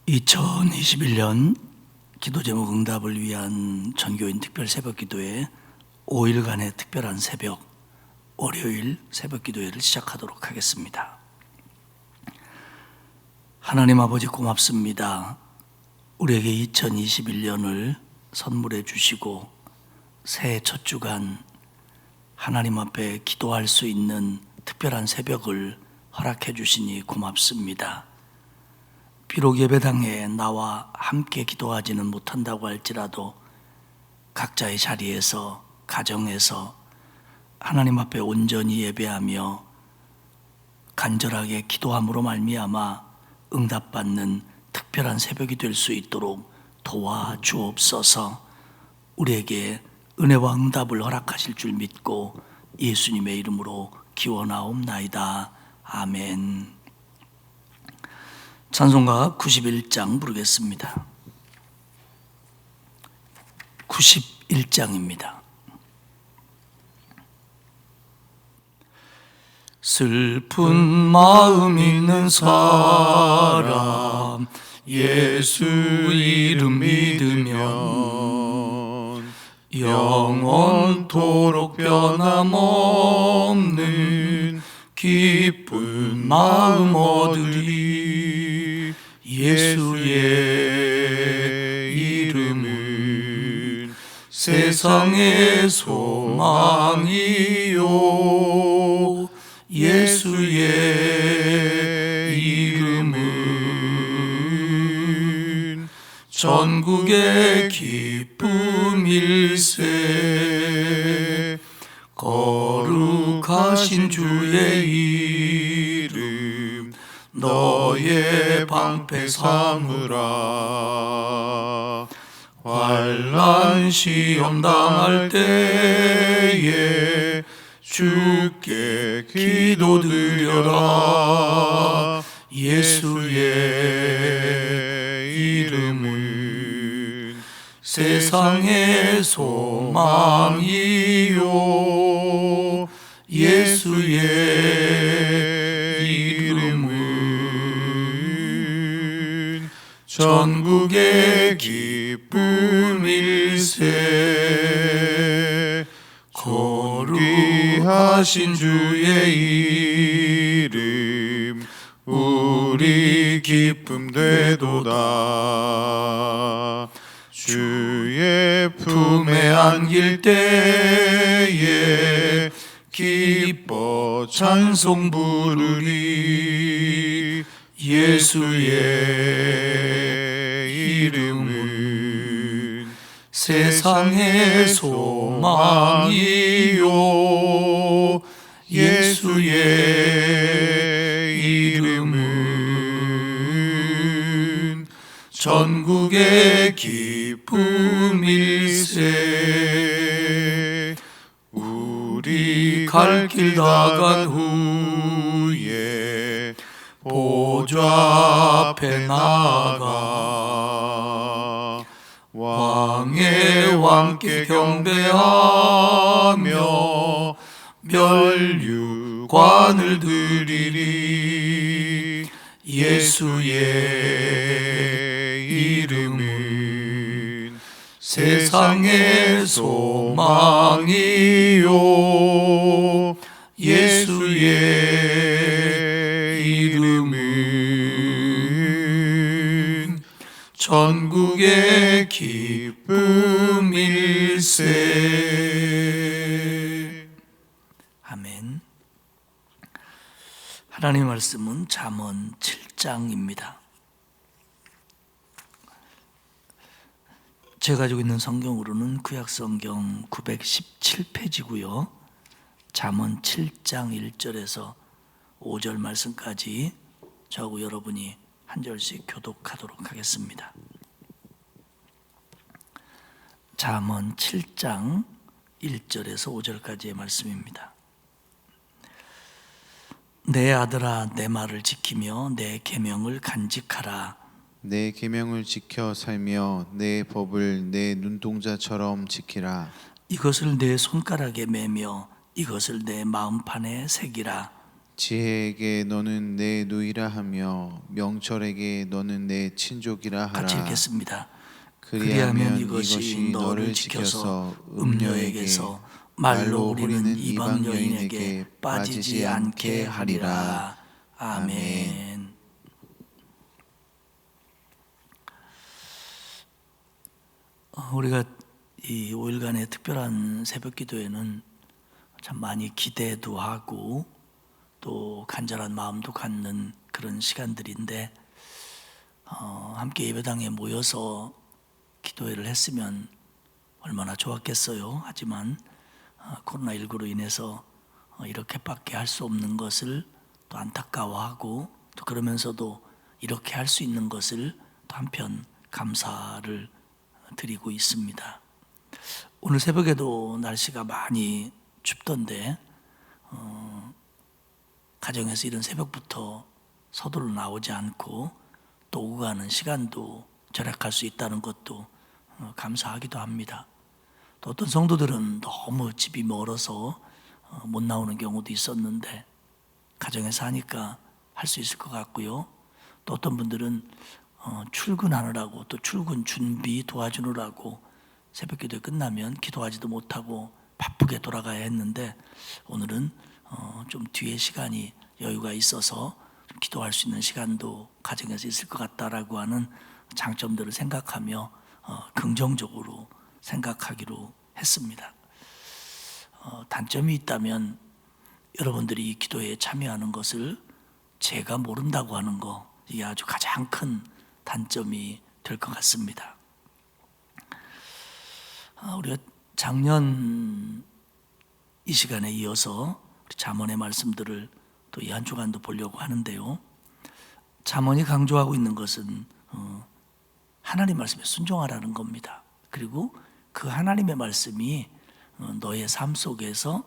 2021년 기도제목 응답을 위한 전교인 특별 새벽기도회 5일간의 특별한 새벽, 월요일 새벽기도회를 시작하도록 하겠습니다. 하나님 아버지 고맙습니다. 우리에게 2021년을 선물해 주시고 새해 첫 주간 하나님 앞에 기도할 수 있는 특별한 새벽을 허락해 주시니 고맙습니다. 비록 예배당에 나와 함께 기도하지는 못한다고 할지라도 각자의 자리에서, 가정에서 하나님 앞에 온전히 예배하며 간절하게 기도함으로 말미암아 응답받는 특별한 새벽이 될 수 있도록 도와주옵소서. 우리에게 은혜와 응답을 허락하실 줄 믿고 예수님의 이름으로 기원하옵나이다. 아멘. 찬송가 91장 부르겠습니다. 91장입니다. 슬픈 마음 있는 사람 예수 이름 믿으면 영원토록 변함없는 기쁜 마음 얻으리. 예수의 이름은 세상의 소망이요, 예수의 이름은 전국의 기쁨일세. 거룩하신 주의 이름 너의 방패 삼으라. 환난 시험 당할 때에 주께 기도드려라. 예수의 이름은 세상의 소망이요, 예수의 이름은 전국의 기쁨일세. 거룩하신 주의 이름 우리 기쁨 되도다. 주의 품에 안길 때에 기뻐 찬송 부르리. 예수의 이름은 세상의 소망이요, 예수의 이름은 전국의 기쁨일세. 우리 갈 길 다 간 후에 보좌 앞에 나가 왕의 왕께 경배하며 멸류관을 드리리. 예수의 이름은 세상의 소망이요, 예수의 이름은 전국의 기쁨일세. 아멘. 하나님의 말씀은 잠언 7장입니다. 제가 가지고 있는 성경으로는 구약성경 917페이지고요. 잠언 7장 1절에서 5절 말씀까지 저하고 여러분이 한 절씩 교독하도록 하겠습니다. 잠언 7장 1절에서 5절까지의 말씀입니다. 내 아들아, 내 말을 지키며 내 계명을 간직하라. 내 계명을 지켜 살며 내 법을 내 눈동자처럼 지키라. 이것을 내 손가락에 매며 이것을 내 마음판에 새기라. 지혜에게 너는 내 누이라 하며 명철에게 너는 내 친족이라 하라. 같이 읽겠습니다. 그리하면 이것이 너를 지켜서 음녀에게서 말로 우리는 이방 여인에게 빠지지 않게 하리라. 아멘. 우리가 이 5일간의 특별한 새벽 기도에는 참 많이 기대도 하고 또 간절한 마음도 갖는 그런 시간들인데 함께 예배당에 모여서 기도회를 했으면 얼마나 좋았겠어요. 하지만 코로나19로 인해서 이렇게밖에 할 수 없는 것을 또 안타까워하고 또 그러면서도 이렇게 할 수 있는 것을 또 한편 감사를 드리고 있습니다. 오늘 새벽에도 날씨가 많이 춥던데 가정에서 이런 새벽부터 서둘러 나오지 않고 또 오고 가는 시간도 절약할 수 있다는 것도 감사하기도 합니다. 또 어떤 성도들은 너무 집이 멀어서 못 나오는 경우도 있었는데 가정에서 하니까 할 수 있을 것 같고요. 또 어떤 분들은 출근하느라고 또 출근 준비 도와주느라고 새벽기도 끝나면 기도하지도 못하고 바쁘게 돌아가야 했는데 오늘은 좀 뒤에 시간이 여유가 있어서 좀 기도할 수 있는 시간도 가정에서 있을 것 같다라고 하는 장점들을 생각하며 긍정적으로 생각하기로 했습니다. 단점이 있다면 여러분들이 이 기도에 참여하는 것을 제가 모른다고 하는 거, 이게 아주 가장 큰 단점이 될 것 같습니다. 우리가 작년 이 시간에 이어서 잠언의 말씀들을 또 이 한 주간도 보려고 하는데요. 잠언이 강조하고 있는 것은 하나님 말씀에 순종하라는 겁니다. 그리고 그 하나님의 말씀이 너의 삶 속에서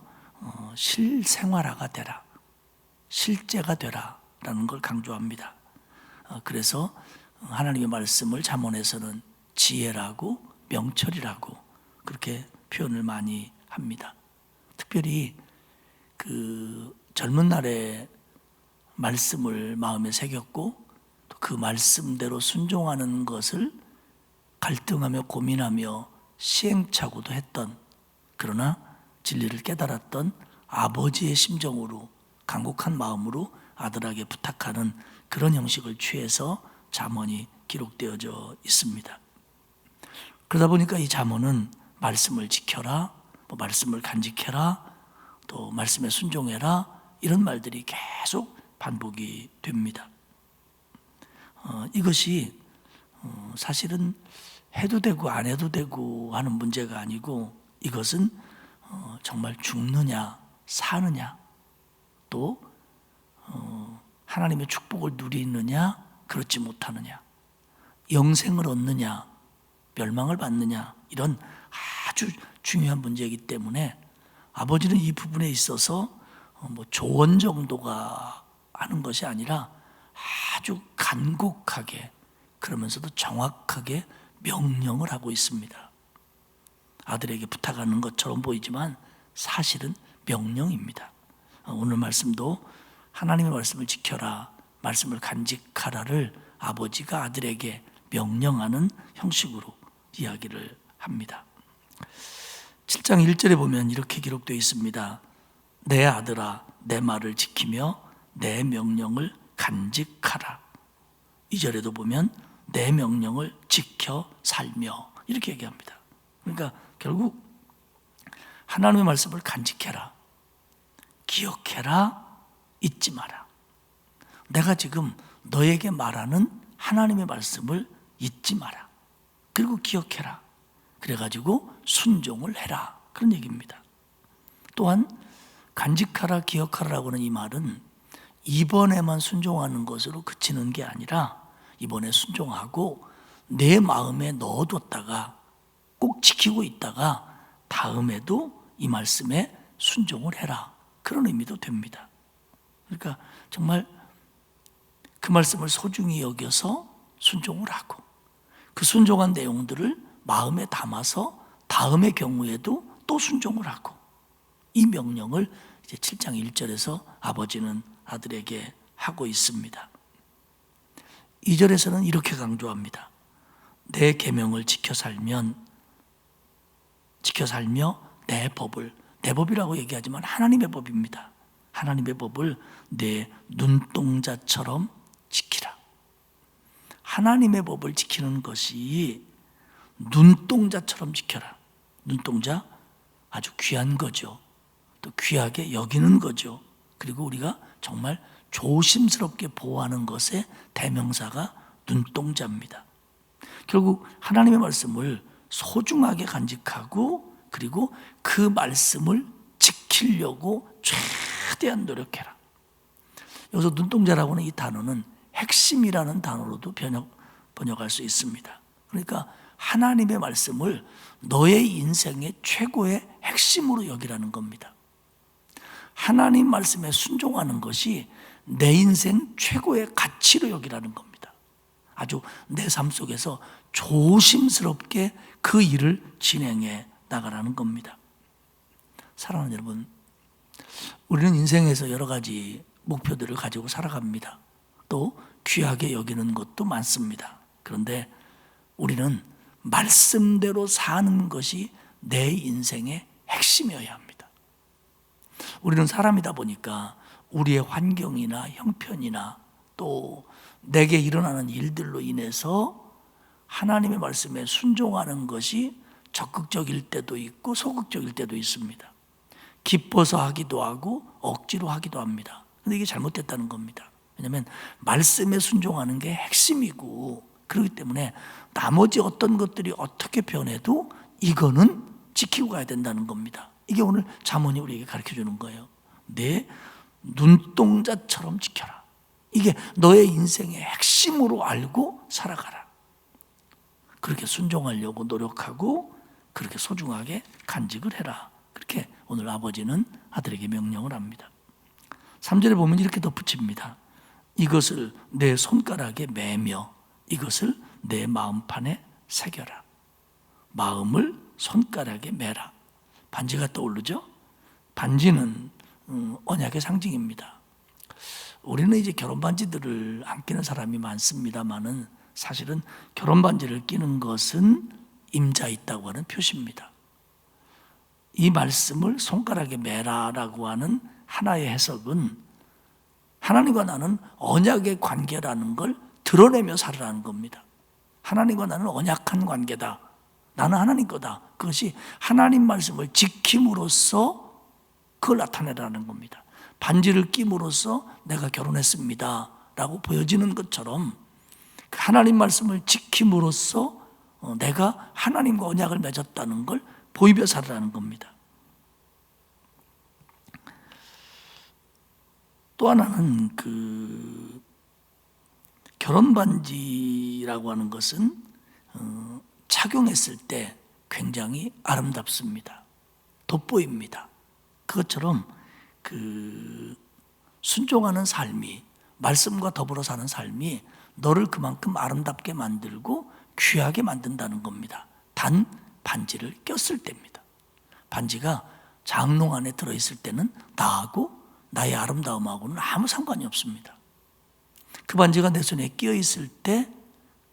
실생활화가 되라, 실제가 되라라는 걸 강조합니다. 그래서 하나님의 말씀을 잠언에서는 지혜라고 명철이라고 그렇게 표현을 많이 합니다. 특별히 그 젊은 날에 말씀을 마음에 새겼고 또 그 말씀대로 순종하는 것을 갈등하며 고민하며 시행착오도 했던, 그러나 진리를 깨달았던 아버지의 심정으로 간곡한 마음으로 아들에게 부탁하는 그런 형식을 취해서 잠언이 기록되어져 있습니다. 그러다 보니까 이 잠언은 말씀을 지켜라, 말씀을 간직해라, 또 말씀에 순종해라, 이런 말들이 계속 반복이 됩니다. 이것이 사실은 해도 되고 안 해도 되고 하는 문제가 아니고 이것은 정말 죽느냐 사느냐, 또 하나님의 축복을 누리느냐 그렇지 못하느냐, 영생을 얻느냐 멸망을 받느냐, 이런 아주 중요한 문제이기 때문에 아버지는 이 부분에 있어서 조언 정도가 하는 것이 아니라 아주 간곡하게 그러면서도 정확하게 명령을 하고 있습니다. 아들에게 부탁하는 것처럼 보이지만 사실은 명령입니다. 오늘 말씀도 하나님의 말씀을 지켜라, 말씀을 간직하라를 아버지가 아들에게 명령하는 형식으로 이야기를 합니다. 7장 1절에 보면 이렇게 기록되어 있습니다. 내 아들아, 내 말을 지키며 내 명령을 간직하라. 2절에도 보면 내 명령을 지켜 살며, 이렇게 얘기합니다. 그러니까 결국 하나님의 말씀을 간직해라, 기억해라, 잊지 마라. 내가 지금 너에게 말하는 하나님의 말씀을 잊지 마라. 그리고 기억해라. 그래가지고 순종을 해라. 그런 얘기입니다. 또한 간직하라, 기억하라고 하는 이 말은 이번에만 순종하는 것으로 그치는 게 아니라 이번에 순종하고 내 마음에 넣어뒀다가 꼭 지키고 있다가 다음에도 이 말씀에 순종을 해라. 그런 의미도 됩니다. 그러니까 정말 그 말씀을 소중히 여겨서 순종을 하고 그 순종한 내용들을 마음에 담아서 다음의 경우에도 또 순종을 하고, 이 명령을 이제 7장 1절에서 아버지는 아들에게 하고 있습니다. 2절에서는 이렇게 강조합니다. 내 계명을 지켜 살며 내 법이라고 얘기하지만 하나님의 법입니다. 하나님의 법을 내 눈동자처럼 지키라. 하나님의 법을 지키는 것이 눈동자처럼 지켜라. 눈동자 아주 귀한 거죠. 또 귀하게 여기는 거죠. 그리고 우리가 정말 조심스럽게 보호하는 것의 대명사가 눈동자입니다. 결국 하나님의 말씀을 소중하게 간직하고 그리고 그 말씀을 지키려고 최대한 노력해라. 여기서 눈동자라고 하는 이 단어는 핵심이라는 단어로도 번역할 수 있습니다. 그러니까 하나님의 말씀을 너의 인생의 최고의 핵심으로 여기라는 겁니다. 하나님 말씀에 순종하는 것이 내 인생 최고의 가치로 여기라는 겁니다. 아주 내 삶 속에서 조심스럽게 그 일을 진행해 나가라는 겁니다. 사랑하는 여러분, 우리는 인생에서 여러 가지 목표들을 가지고 살아갑니다. 또 귀하게 여기는 것도 많습니다. 그런데 우리는 말씀대로 사는 것이 내 인생의 핵심이어야 합니다. 우리는 사람이다 보니까 우리의 환경이나 형편이나 또 내게 일어나는 일들로 인해서 하나님의 말씀에 순종하는 것이 적극적일 때도 있고 소극적일 때도 있습니다. 기뻐서 하기도 하고 억지로 하기도 합니다. 근데 이게 잘못됐다는 겁니다. 왜냐하면 말씀에 순종하는 게 핵심이고 그렇기 때문에 나머지 어떤 것들이 어떻게 변해도 이거는 지키고 가야 된다는 겁니다. 이게 오늘 잠언이 우리에게 가르쳐주는 거예요. 내 눈동자처럼 지켜라. 이게 너의 인생의 핵심으로 알고 살아가라. 그렇게 순종하려고 노력하고 그렇게 소중하게 간직을 해라. 그렇게 오늘 아버지는 아들에게 명령을 합니다. 3절에 보면 이렇게 덧붙입니다. 이것을 내 손가락에 매며 이것을 내 마음판에 새겨라. 마음을 손가락에 매라. 반지가 떠오르죠? 반지는 언약의 상징입니다. 우리는 이제 결혼 반지들을 안 끼는 사람이 많습니다만은 사실은 결혼 반지를 끼는 것은 임자 있다고 하는 표시입니다. 이 말씀을 손가락에 매라라고 하는 하나의 해석은 하나님과 나는 언약의 관계라는 걸 드러내며 살아라는 겁니다. 하나님과 나는 언약한 관계다. 나는 하나님 거다. 그것이 하나님 말씀을 지킴으로써 그걸 나타내라는 겁니다. 반지를 낌으로써 내가 결혼했습니다 라고 보여지는 것처럼 하나님 말씀을 지킴으로써 내가 하나님과 언약을 맺었다는 걸 보이며 살아라는 겁니다. 또 하나는 결혼 반지라고 하는 것은 착용했을 때 굉장히 아름답습니다. 돋보입니다. 그것처럼 순종하는 삶이 말씀과 더불어 사는 삶이 너를 그만큼 아름답게 만들고 귀하게 만든다는 겁니다. 단 반지를 꼈을 때입니다. 반지가 장롱 안에 들어있을 때는 나하고 나의 아름다움하고는 아무 상관이 없습니다. 그 반지가 내 손에 끼어 있을 때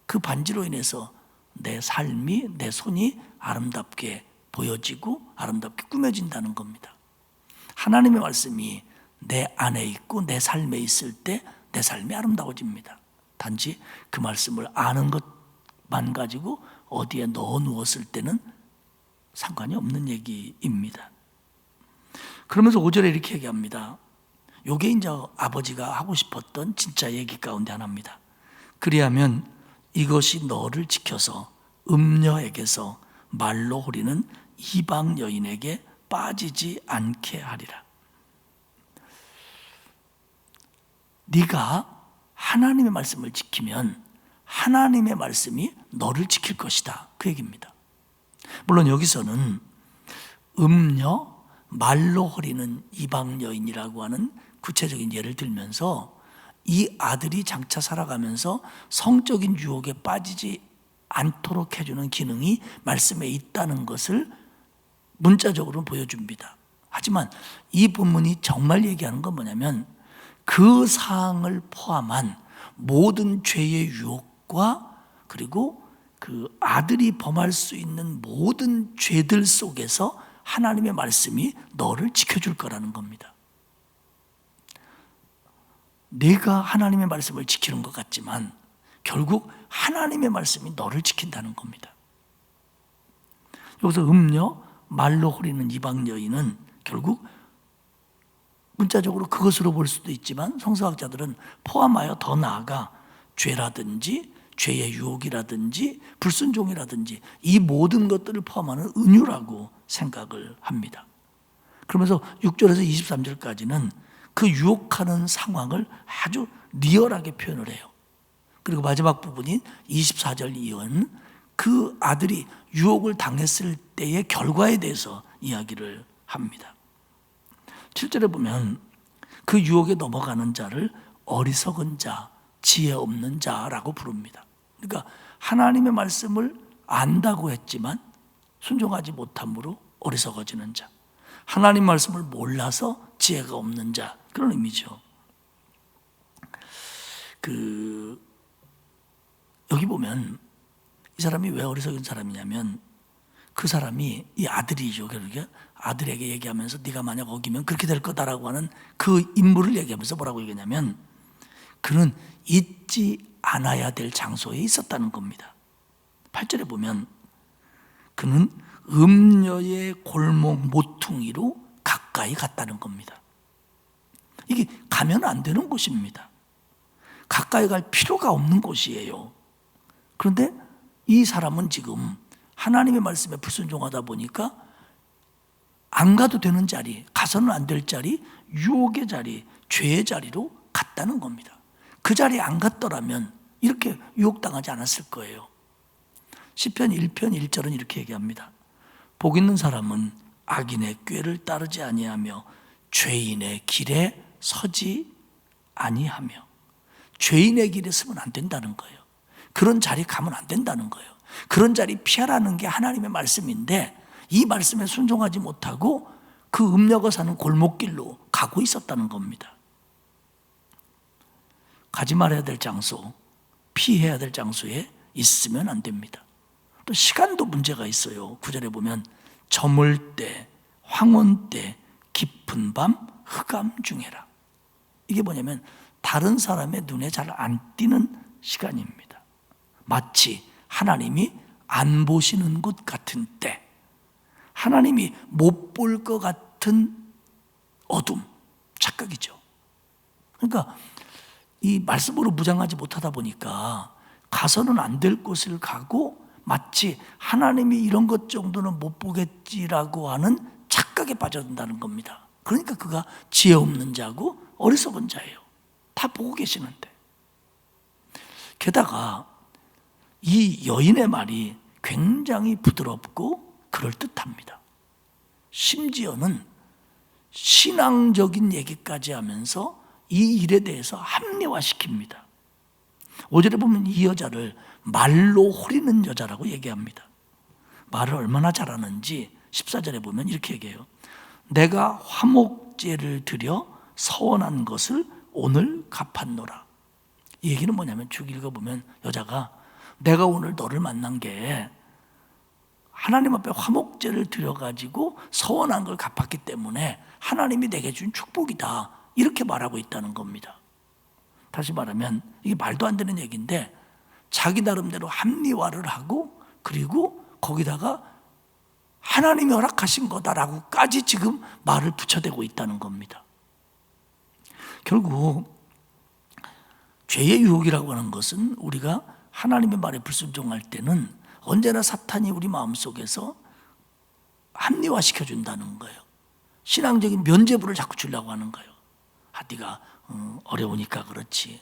그 반지로 인해서 내 삶이, 내 손이 아름답게 보여지고 아름답게 꾸며진다는 겁니다. 하나님의 말씀이 내 안에 있고 내 삶에 있을 때 내 삶이 아름다워집니다. 단지 그 말씀을 아는 것만 가지고 어디에 넣어 누웠을 때는 상관이 없는 얘기입니다. 그러면서 5절에 이렇게 얘기합니다. 이게 이제 아버지가 하고 싶었던 진짜 얘기 가운데 하나입니다. 그리하면 이것이 너를 지켜서 음녀에게서 말로 호리는 이방 여인에게 빠지지 않게 하리라. 네가 하나님의 말씀을 지키면 하나님의 말씀이 너를 지킬 것이다. 그 얘기입니다. 물론 여기서는 음녀, 말로 호리는 이방 여인이라고 하는 구체적인 예를 들면서 이 아들이 장차 살아가면서 성적인 유혹에 빠지지 않도록 해주는 기능이 말씀에 있다는 것을 문자적으로 보여줍니다. 하지만 이 본문이 정말 얘기하는 건 뭐냐면 그 사항을 포함한 모든 죄의 유혹과 그리고 그 아들이 범할 수 있는 모든 죄들 속에서 하나님의 말씀이 너를 지켜줄 거라는 겁니다. 내가 하나님의 말씀을 지키는 것 같지만 결국 하나님의 말씀이 너를 지킨다는 겁니다. 여기서 음녀, 말로 호리는 이방 여인은 결국 문자적으로 그것으로 볼 수도 있지만 성서학자들은 포함하여 더 나아가 죄라든지 죄의 유혹이라든지 불순종이라든지 이 모든 것들을 포함하는 은유라고 생각을 합니다. 그러면서 6절에서 23절까지는 그 유혹하는 상황을 아주 리얼하게 표현을 해요. 그리고 마지막 부분인 24절 이후는 그 아들이 유혹을 당했을 때의 결과에 대해서 이야기를 합니다. 7절에 보면 그 유혹에 넘어가는 자를 어리석은 자, 지혜 없는 자라고 부릅니다. 그러니까 하나님의 말씀을 안다고 했지만 순종하지 못함으로 어리석어지는 자, 하나님 말씀을 몰라서 지혜가 없는 자, 그런 의미죠. 여기 보면 이 사람이 왜 어리석은 사람이냐면 그 사람이 이 아들이죠. 그러니까 아들에게 얘기하면서 네가 만약 어기면 그렇게 될 거다라고 하는 그 인물을 얘기하면서 뭐라고 얘기하냐면 그는 잊지 않아야 될 장소에 있었다는 겁니다. 8절에 보면 그는 음녀의 골목 모퉁이로 가까이 갔다는 겁니다. 이게 가면 안 되는 곳입니다. 가까이 갈 필요가 없는 곳이에요. 그런데 이 사람은 지금 하나님의 말씀에 불순종하다 보니까 안 가도 되는 자리, 가서는 안 될 자리, 유혹의 자리, 죄의 자리로 갔다는 겁니다. 그 자리에 안 갔더라면 이렇게 유혹당하지 않았을 거예요. 시편 1편 1절은 이렇게 얘기합니다. 복 있는 사람은 악인의 꾀를 따르지 아니하며 죄인의 길에 서지 아니하며, 죄인의 길에 서면 안 된다는 거예요. 그런 자리 가면 안 된다는 거예요. 그런 자리 피하라는 게 하나님의 말씀인데 이 말씀에 순종하지 못하고 그 음녀가 사는 골목길로 가고 있었다는 겁니다. 가지 말아야 될 장소, 피해야 될 장소에 있으면 안 됩니다. 또 시간도 문제가 있어요. 9절에 보면 저물 때, 황혼 때, 깊은 밤, 흑암 중에라. 이게 뭐냐면 다른 사람의 눈에 잘 안 띄는 시간입니다. 마치 하나님이 안 보시는 것 같은 때, 하나님이 못 볼 것 같은 어둠, 착각이죠. 그러니까 이 말씀으로 무장하지 못하다 보니까 가서는 안 될 곳을 가고 마치 하나님이 이런 것 정도는 못 보겠지라고 하는 착각에 빠져든다는 겁니다. 그러니까 그가 지혜 없는 자고 어리석은 자예요. 다 보고 계시는데. 게다가 이 여인의 말이 굉장히 부드럽고 그럴듯합니다. 심지어는 신앙적인 얘기까지 하면서 이 일에 대해서 합리화시킵니다. 5절에 보면 이 여자를 말로 호리는 여자라고 얘기합니다. 말을 얼마나 잘하는지 14절에 보면 이렇게 얘기해요. 내가 화목제를 드려 서원한 것을 오늘 갚았노라. 이 얘기는 뭐냐면 쭉 읽어보면 여자가 내가 오늘 너를 만난 게 하나님 앞에 화목제를 드려가지고 서원한 걸 갚았기 때문에 하나님이 내게 준 축복이다, 이렇게 말하고 있다는 겁니다. 다시 말하면 이게 말도 안 되는 얘기인데 자기 나름대로 합리화를 하고 그리고 거기다가 하나님이 허락하신 거다라고까지 지금 말을 붙여대고 있다는 겁니다. 결국 죄의 유혹이라고 하는 것은 우리가 하나님의 말에 불순종할 때는 언제나 사탄이 우리 마음속에서 합리화시켜준다는 거예요. 신앙적인 면죄부를 자꾸 주려고 하는 거예요. 네가 어려우니까 그렇지,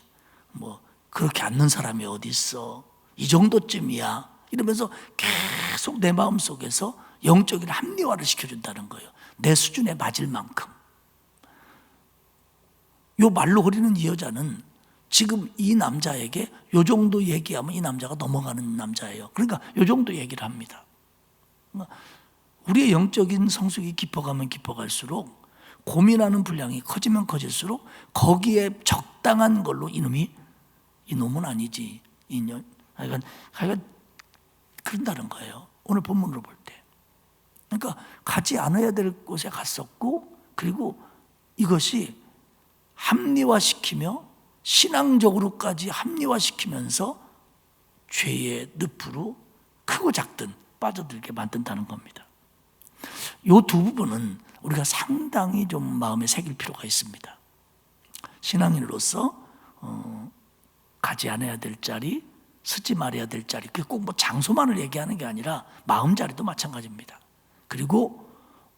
뭐 그렇게 않는 사람이 어디 있어, 이 정도쯤이야, 이러면서 계속 내 마음속에서 영적인 합리화를 시켜준다는 거예요. 내 수준에 맞을 만큼. 요 말로 흐리는 이 여자는 지금 이 남자에게 요 정도 얘기하면 이 남자가 넘어가는 남자예요. 그러니까 요 정도 얘기를 합니다. 우리의 영적인 성숙이 깊어가면 깊어갈수록 고민하는 분량이 커지면 커질수록 거기에 적당한 걸로 이놈은 아니지. 하여간 그런다는 거예요. 오늘 본문으로 볼 때. 그러니까 가지 않아야 될 곳에 갔었고, 그리고 이것이 합리화시키며 신앙적으로까지 합리화시키면서 죄의 늪으로 크고 작든 빠져들게 만든다는 겁니다. 이 두 부분은 우리가 상당히 좀 마음에 새길 필요가 있습니다. 신앙인으로서 가지 않아야 될 자리, 쓰지 말아야 될 자리, 그게 꼭 뭐 장소만을 얘기하는 게 아니라 마음자리도 마찬가지입니다. 그리고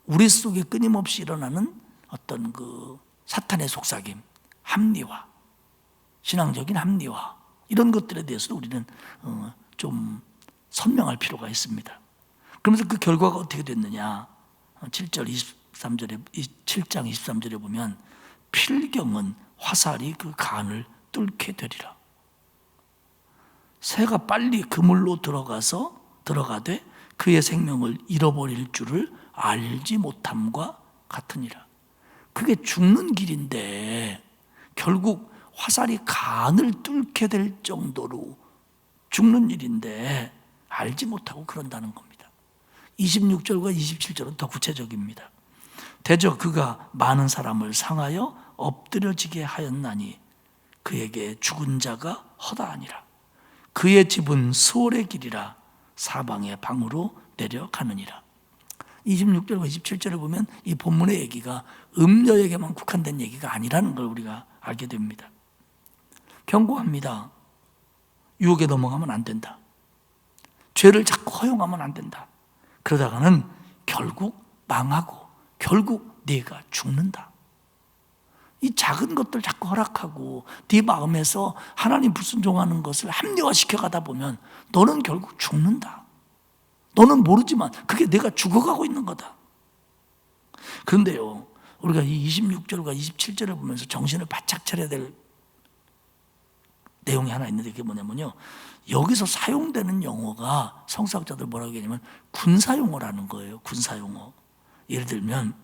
우리 속에 끊임없이 일어나는 어떤 그 사탄의 속삭임, 합리화, 신앙적인 합리화, 이런 것들에 대해서도 우리는 좀 선명할 필요가 있습니다. 그러면서 그 결과가 어떻게 됐느냐? 7장 23절에 보면 필경은 화살이 그 간을 뚫게 되리라. 새가 빨리 그물로 들어가되 그의 생명을 잃어버릴 줄을 알지 못함과 같으니라. 그게 죽는 길인데 결국 화살이 간을 뚫게 될 정도로 죽는 일인데 알지 못하고 그런다는 겁니다. 26절과 27절은 더 구체적입니다. 대저 그가 많은 사람을 상하여 엎드려지게 하였나니 그에게 죽은 자가 허다하니라. 그의 집은 스올의 길이라 사방의 방으로 내려가느니라. 26절과 27절을 보면 이 본문의 얘기가 음녀에게만 국한된 얘기가 아니라는 걸 우리가 알게 됩니다. 경고합니다. 유혹에 넘어가면 안 된다. 죄를 자꾸 허용하면 안 된다. 그러다가는 결국 망하고 결국 네가 죽는다. 이 작은 것들 자꾸 허락하고 네 마음에서 하나님 불순종하는 것을 합리화시켜 가다 보면 너는 결국 죽는다. 너는 모르지만 그게 내가 죽어가고 있는 거다. 그런데요, 우리가 이 26절과 27절을 보면서 정신을 바짝 차려야 될 내용이 하나 있는데 그게 뭐냐면요, 여기서 사용되는 용어가 성서학자들 뭐라고 얘기하냐면 군사용어라는 거예요. 군사용어. 예를 들면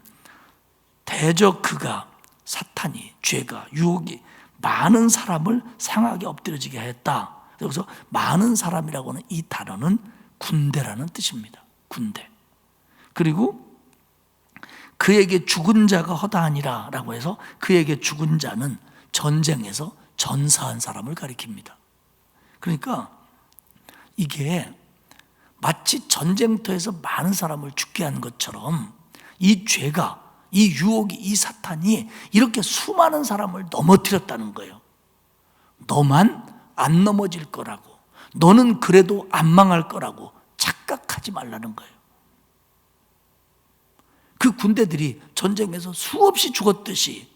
대적 그가, 사탄이, 죄가, 유혹이 많은 사람을 상하게 엎드려지게 했다. 여기서 많은 사람이라고 하는 이 단어는 군대라는 뜻입니다. 군대. 그리고 그에게 죽은 자가 허다하니라 라고 해서 그에게 죽은 자는 전쟁에서 전사한 사람을 가리킵니다. 그러니까 이게 마치 전쟁터에서 많은 사람을 죽게 한 것처럼 이 죄가, 이 유혹이, 이 사탄이 이렇게 수많은 사람을 넘어뜨렸다는 거예요. 너만 안 넘어질 거라고, 너는 그래도 안 망할 거라고 착각하지 말라는 거예요. 그 군대들이 전쟁에서 수없이 죽었듯이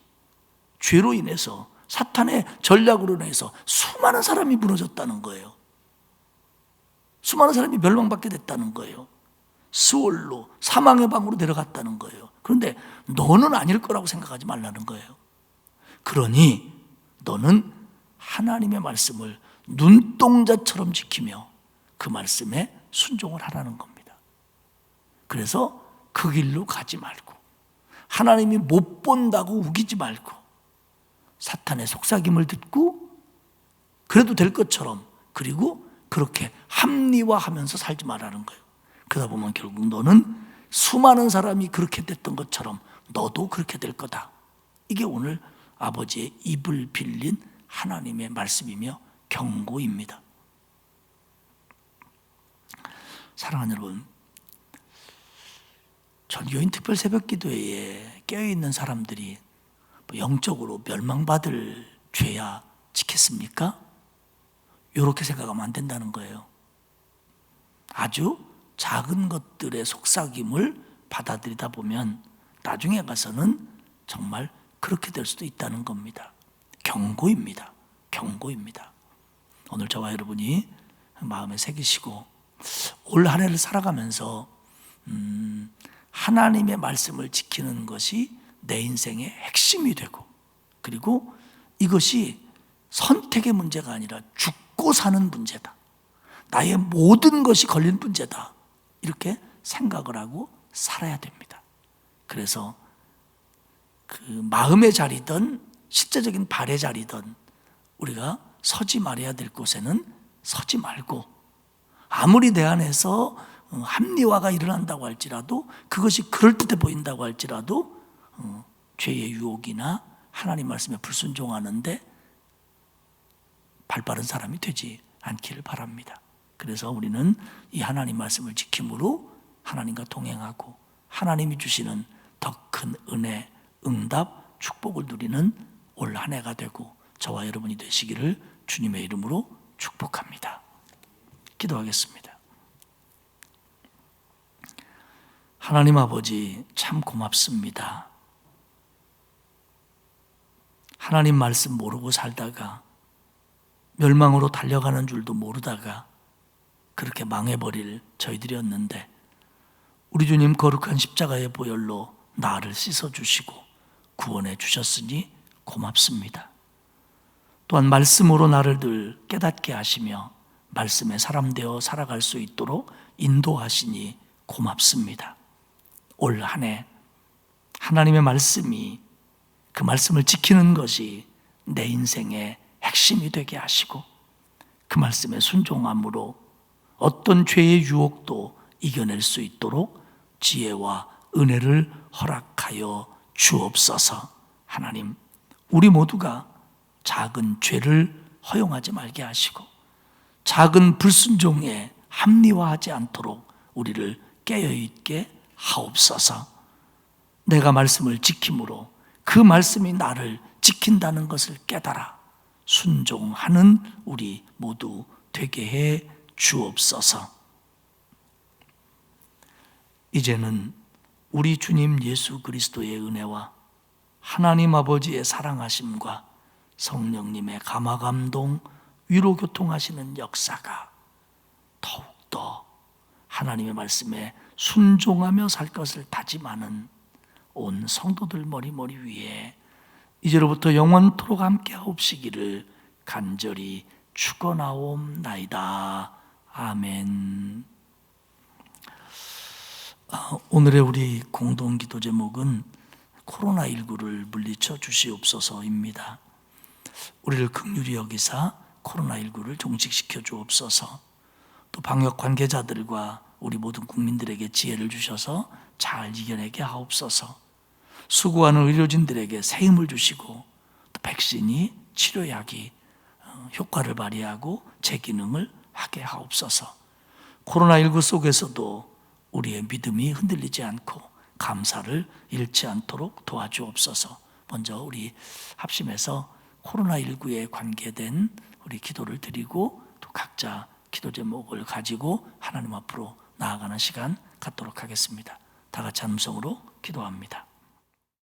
죄로 인해서, 사탄의 전략으로 인해서 수많은 사람이 무너졌다는 거예요. 수많은 사람이 멸망받게 됐다는 거예요. 스올로, 사망의 방으로 내려갔다는 거예요. 그런데 너는 아닐 거라고 생각하지 말라는 거예요. 그러니 너는 하나님의 말씀을 눈동자처럼 지키며 그 말씀에 순종을 하라는 겁니다. 그래서 그 길로 가지 말고, 하나님이 못 본다고 우기지 말고, 사탄의 속삭임을 듣고 그래도 될 것처럼, 그리고 그렇게 합리화하면서 살지 말라는 거예요. 그러다 보면 결국 너는 수많은 사람이 그렇게 됐던 것처럼 너도 그렇게 될 거다. 이게 오늘 아버지의 입을 빌린 하나님의 말씀이며 경고입니다. 사랑하는 여러분, 전교인 특별 새벽 기도회에 깨어있는 사람들이 영적으로 멸망받을 죄야 지켰습니까? 이렇게 생각하면 안 된다는 거예요. 아주 작은 것들의 속삭임을 받아들이다 보면 나중에 가서는 정말 그렇게 될 수도 있다는 겁니다. 경고입니다. 경고입니다. 오늘 저와 여러분이 마음에 새기시고 올 한 해를 살아가면서 하나님의 말씀을 지키는 것이 내 인생의 핵심이 되고, 그리고 이것이 선택의 문제가 아니라 죽고 사는 문제다, 나의 모든 것이 걸린 문제다, 이렇게 생각을 하고 살아야 됩니다. 그래서 그 마음의 자리든 실제적인 발의 자리든 우리가 서지 말아야 될 곳에는 서지 말고, 아무리 내 안에서 합리화가 일어난다고 할지라도, 그것이 그럴듯해 보인다고 할지라도 죄의 유혹이나 하나님 말씀에 불순종하는데 발빠른 사람이 되지 않기를 바랍니다. 그래서 우리는 이 하나님 말씀을 지킴으로 하나님과 동행하고 하나님이 주시는 더 큰 은혜, 응답, 축복을 누리는 올 한 해가 되고 저와 여러분이 되시기를 주님의 이름으로 축복합니다. 기도하겠습니다. 하나님 아버지, 참 고맙습니다. 하나님 말씀 모르고 살다가 멸망으로 달려가는 줄도 모르다가 그렇게 망해버릴 저희들이었는데, 우리 주님 거룩한 십자가의 보혈로 나를 씻어주시고 구원해 주셨으니 고맙습니다. 또한 말씀으로 나를 늘 깨닫게 하시며 말씀의 사람 되어 살아갈 수 있도록 인도하시니 고맙습니다. 올 한 해 하나님의 말씀이, 그 말씀을 지키는 것이 내 인생의 핵심이 되게 하시고 그 말씀에 순종함으로 어떤 죄의 유혹도 이겨낼 수 있도록 지혜와 은혜를 허락하여 주옵소서. 하나님, 우리 모두가 작은 죄를 허용하지 말게 하시고 작은 불순종에 합리화하지 않도록 우리를 깨어있게 하옵소서. 내가 말씀을 지킴으로 그 말씀이 나를 지킨다는 것을 깨달아 순종하는 우리 모두 되게 해 주옵소서. 이제는 우리 주님 예수 그리스도의 은혜와 하나님 아버지의 사랑하심과 성령님의 감화감동, 위로교통하시는 역사가 더욱더 하나님의 말씀에 순종하며 살 것을 다짐하는 온 성도들 머리머리 위에 이제로부터 영원토록 함께 하옵시기를 간절히 축원하옵나이다. 아멘. 오늘의 우리 공동기도 제목은 코로나19를 물리쳐 주시옵소서입니다. 우리를 긍휼히 여기사 코로나19를 종식시켜 주옵소서. 또 방역 관계자들과 우리 모든 국민들에게 지혜를 주셔서 잘 이겨내게 하옵소서. 수고하는 의료진들에게 새 힘을 주시고 또 백신이, 치료약이 효과를 발휘하고 재기능을 하게 하옵소서. 코로나19 속에서도 우리의 믿음이 흔들리지 않고 감사를 잃지 않도록 도와주옵소서. 먼저 우리 합심해서 코로나19에 관계된 우리 기도를 드리고 또 각자 기도 제목을 가지고 하나님 앞으로 나아가는 시간 갖도록 하겠습니다. 다 같이 한 음성으로 기도합니다.